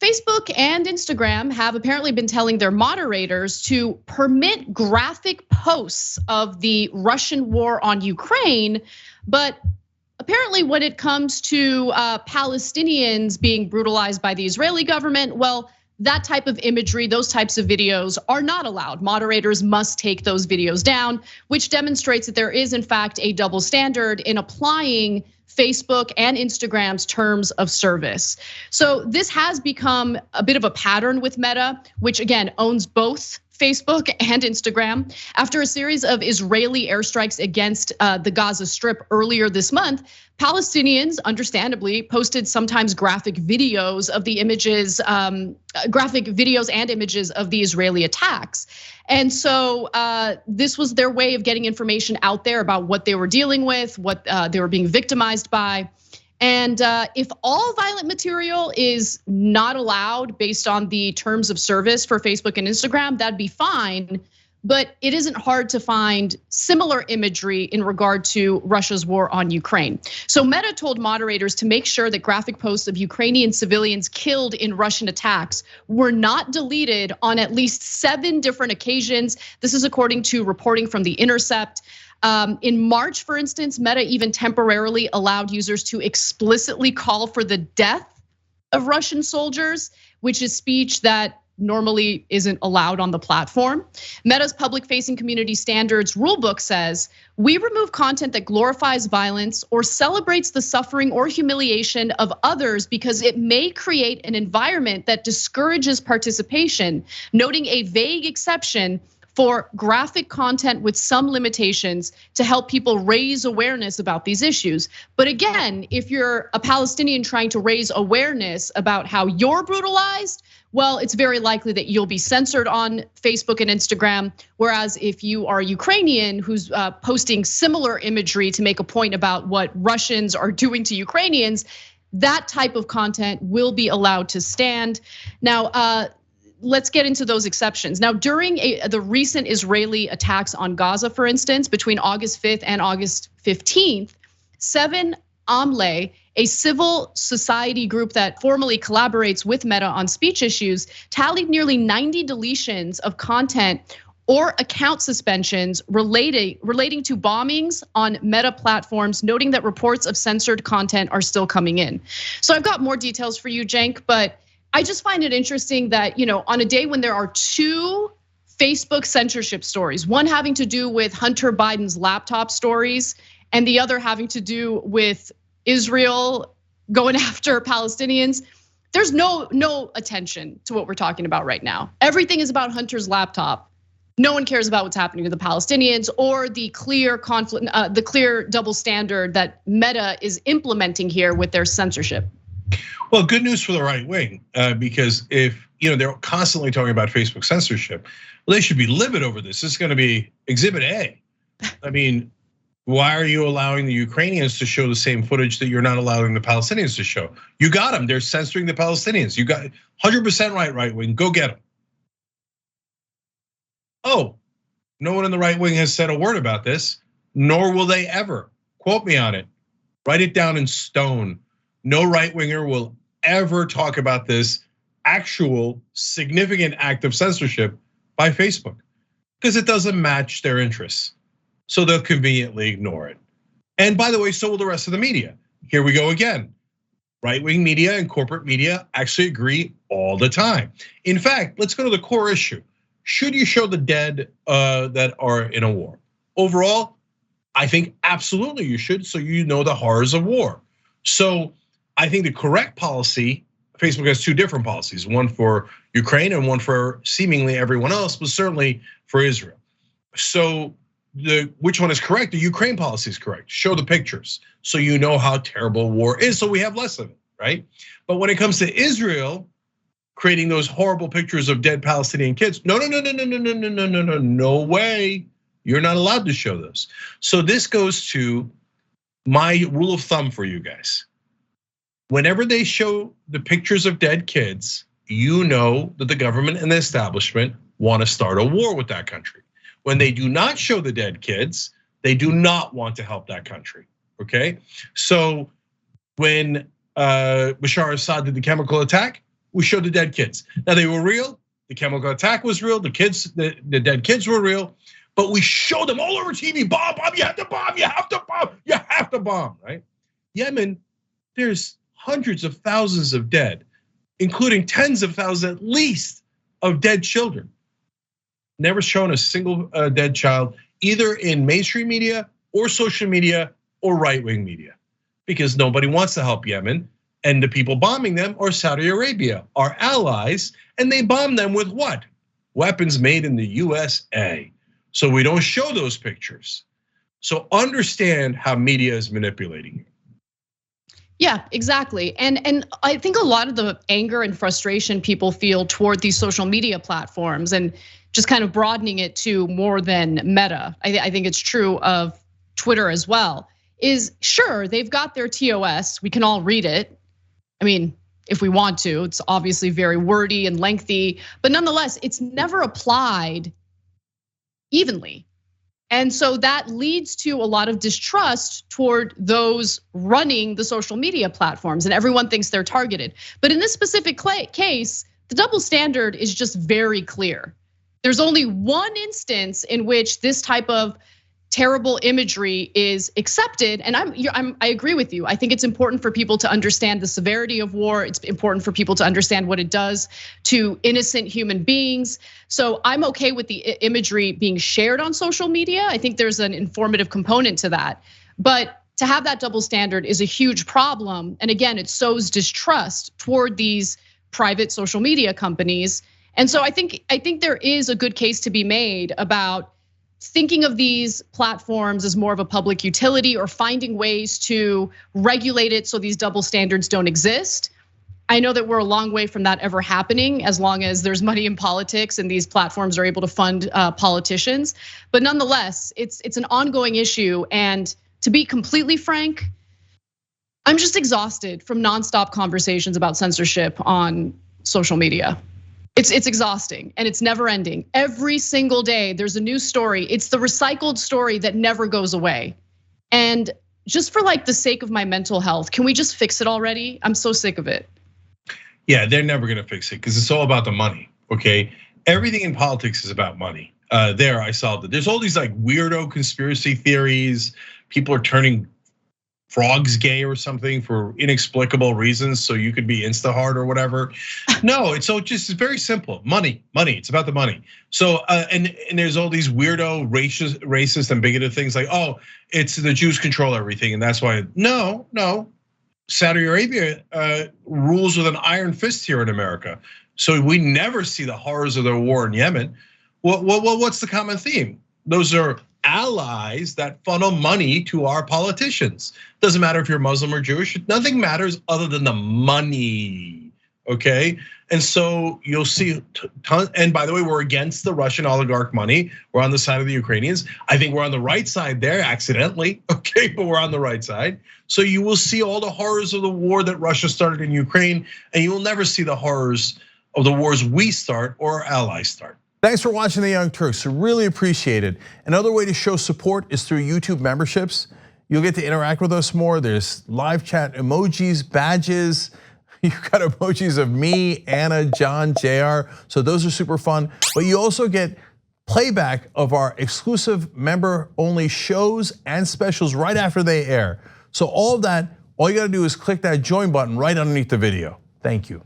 Facebook and Instagram have apparently been telling their moderators to permit graphic posts of the Russian war on Ukraine, but apparently when it comes to Palestinians being brutalized by the Israeli government, well, that type of imagery, those types of videos are not allowed. Moderators must take those videos down, which demonstrates that there is in fact a double standard in applying Facebook and Instagram's terms of service. So this has become a bit of a pattern with Meta, which again owns both Facebook and Instagram. After a series of Israeli airstrikes against the Gaza Strip earlier this month, Palestinians understandably posted sometimes graphic videos of the images, graphic videos and images of the Israeli attacks. And so this was their way of getting information out there about what they were dealing with, what they were being victimized by. And if all violent material is not allowed based on the terms of service for Facebook and Instagram, that'd be fine. But it isn't hard to find similar imagery in regard to Russia's war on Ukraine. So Meta told moderators to make sure that graphic posts of Ukrainian civilians killed in Russian attacks were not deleted on at least 7 different occasions. This is according to reporting from the Intercept. In March, for instance, Meta even temporarily allowed users to explicitly call for the death of Russian soldiers, which is speech that normally isn't allowed on the platform. Meta's public-facing community standards rulebook says, we remove content that glorifies violence or celebrates the suffering or humiliation of others because it may create an environment that discourages participation, noting a vague exception for graphic content with some limitations to help people raise awareness about these issues. But again, if you're a Palestinian trying to raise awareness about how you're brutalized, well, it's very likely that you'll be censored on Facebook and Instagram. Whereas if you are Ukrainian who's posting similar imagery to make a point about what Russians are doing to Ukrainians, that type of content will be allowed to stand. Now, let's get into those exceptions. Now, during the recent Israeli attacks on Gaza, for instance, between August 5th and August 15th, 7 Amle, a civil society group that formally collaborates with Meta on speech issues, tallied nearly 90 deletions of content or account suspensions relating to bombings on Meta platforms, noting that reports of censored content are still coming in. So I've got more details for you, Cenk, but I just find it interesting that, on a day when there are 2 Facebook censorship stories, one having to do with Hunter Biden's laptop stories and the other having to do with Israel going after Palestinians, there's no attention to what we're talking about right now. Everything is about Hunter's laptop. No one cares about what's happening to the Palestinians or the clear conflict, the clear double standard that Meta is implementing here with their censorship. Well, good news for the right wing, because if they're constantly talking about Facebook censorship, well, they should be livid over this. This is going to be Exhibit A. I mean, why are you allowing the Ukrainians to show the same footage that you're not allowing the Palestinians to show? You got them. They're censoring the Palestinians. You got 100% right wing. Go get them. Oh, no one in the right wing has said a word about this, nor will they ever. Quote me on it. Write it down in stone. No right winger will ever talk about this actual significant act of censorship by Facebook because it doesn't match their interests. So they'll conveniently ignore it. And by the way, so will the rest of the media. Here we go again. Right-wing media and corporate media actually agree all the time. In fact, let's go to the core issue. Should you show the dead that are in a war? Overall, I think absolutely you should, so you know the horrors of war. So I think the correct policy, Facebook has 2 different policies, one for Ukraine and one for seemingly everyone else, but certainly for Israel. So which one is correct? The Ukraine policy is correct. Show the pictures so you know how terrible war is, so we have less of it, right? But when it comes to Israel, creating those horrible pictures of dead Palestinian kids, no way. You're not allowed to show those. So this goes to my rule of thumb for you guys. Whenever they show the pictures of dead kids, you know that the government and the establishment want to start a war with that country. When they do not show the dead kids, they do not want to help that country, okay? So when Bashar Assad did the chemical attack, we showed the dead kids. Now they were real. The chemical attack was real. The kids, the dead kids were real. But we showed them all over TV. Bomb, bomb, you have to bomb, you have to bomb, you have to bomb, right? Yemen, there's hundreds of thousands of dead, including tens of thousands at least of dead children. Never shown a single dead child, either in mainstream media or social media or right-wing media, because nobody wants to help Yemen. And the people bombing them are Saudi Arabia, our allies, and they bomb them with what? Weapons made in the USA. So we don't show those pictures. So understand how media is manipulating you. Yeah, exactly. And I think a lot of the anger and frustration people feel toward these social media platforms, and just kind of broadening it to more than Meta, I think it's true of Twitter as well, is sure, they've got their TOS, we can all read it. I mean, if we want to, it's obviously very wordy and lengthy, but nonetheless, it's never applied evenly. And so that leads to a lot of distrust toward those running the social media platforms, and everyone thinks they're targeted. But in this specific case, the double standard is just very clear. There's only one instance in which this type of terrible imagery is accepted, and I agree with you. I think it's important for people to understand the severity of war. It's important for people to understand what it does to innocent human beings. So I'm okay with the imagery being shared on social media. I think there's an informative component to that. But to have that double standard is a huge problem. And again, it sows distrust toward these private social media companies. And so I think there is a good case to be made about thinking of these platforms as more of a public utility, or finding ways to regulate it so these double standards don't exist. I know that we're a long way from that ever happening, as long as there's money in politics and these platforms are able to fund politicians. But nonetheless, it's an ongoing issue. And to be completely frank, I'm just exhausted from nonstop conversations about censorship on social media. It's exhausting and it's never ending. Every single day there's a new story. It's the recycled story that never goes away. And just for like the sake of my mental health, can we just fix it already? I'm so sick of it. Yeah, they're never gonna fix it because it's all about the money, okay? Everything in politics is about money. There, I solved it. There's all these like weirdo conspiracy theories. People are turning frogs gay or something for inexplicable reasons, so you could be insta-hard or whatever. No, it's very simple. Money, it's about the money. So, and there's all these weirdo racist and bigoted things like, oh, it's the Jews control everything, and that's why. No. Saudi Arabia rules with an iron fist here in America. So we never see the horrors of the war in Yemen. What's the common theme? Those are allies that funnel money to our politicians. Doesn't matter if you're Muslim or Jewish, nothing matters other than the money, okay? And so you'll see, and by the way, we're against the Russian oligarch money. We're on the side of the Ukrainians. I think we're on the right side there accidentally, okay, but we're on the right side. So you will see all the horrors of the war that Russia started in Ukraine, and you will never see the horrors of the wars we start or our allies start. Thanks for watching The Young Turks, really appreciate it. Another way to show support is through YouTube memberships. You'll get to interact with us more. There's live chat emojis, badges. You've got emojis of me, Anna, John, JR. So those are super fun. But you also get playback of our exclusive member-only shows and specials right after they air. So all of that, all you gotta do is click that join button right underneath the video. Thank you.